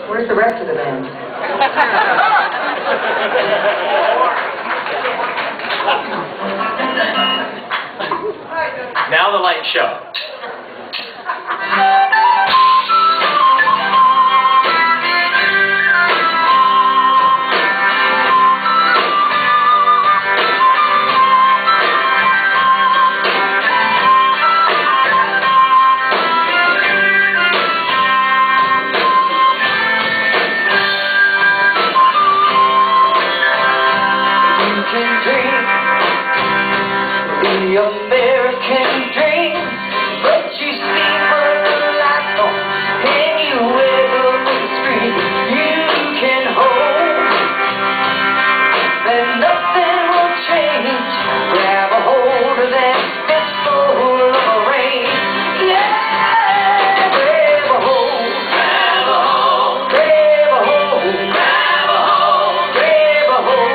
Where's the rest of the band? Now the light show. The American dream, but you see what the lights on anywhere but the screen you can hold, then nothing will change. Grab a hold of that fistful of rain. Yeah, grab a hold, grab a hold, grab a hold, grab a hold, grab a hold.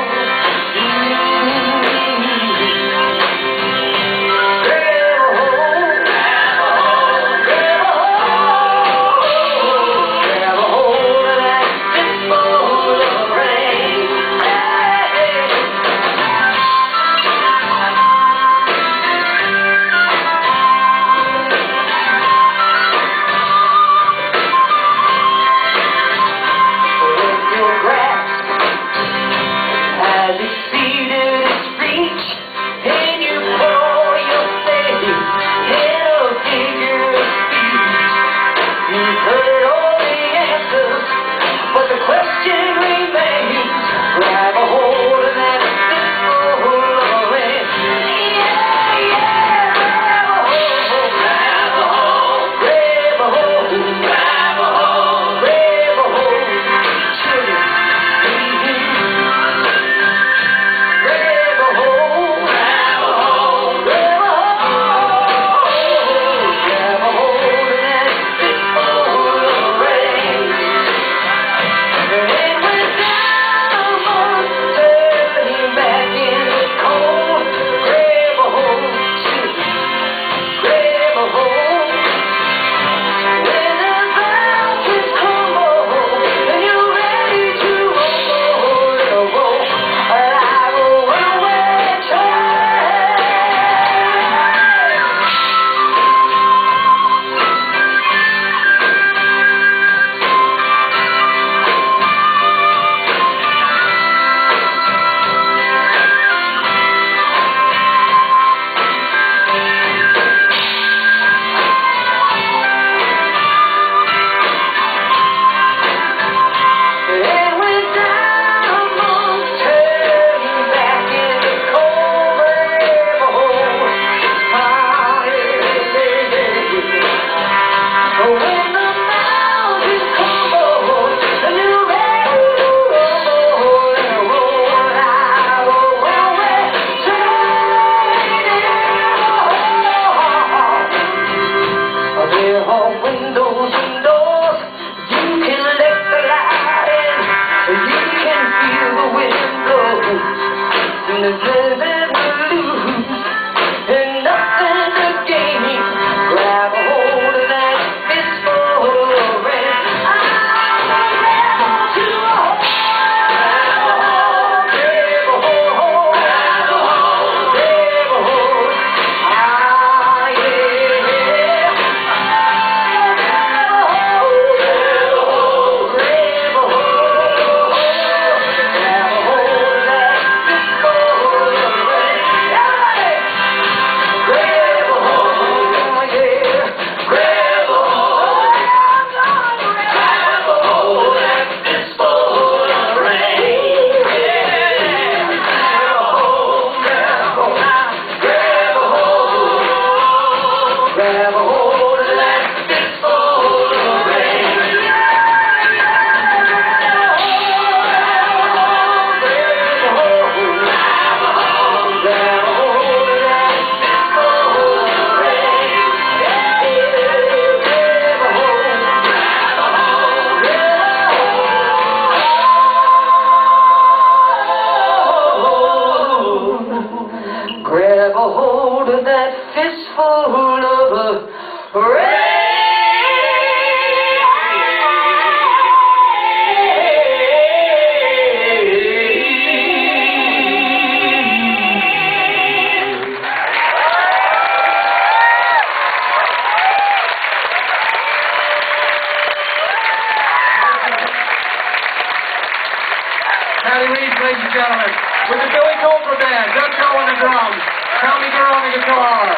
Patty Reese, ladies and gentlemen, with the Billy Cobra Band, Doug Joe on the drums, Tommy Durr on the guitar,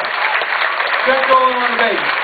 Doug Joe on the bass.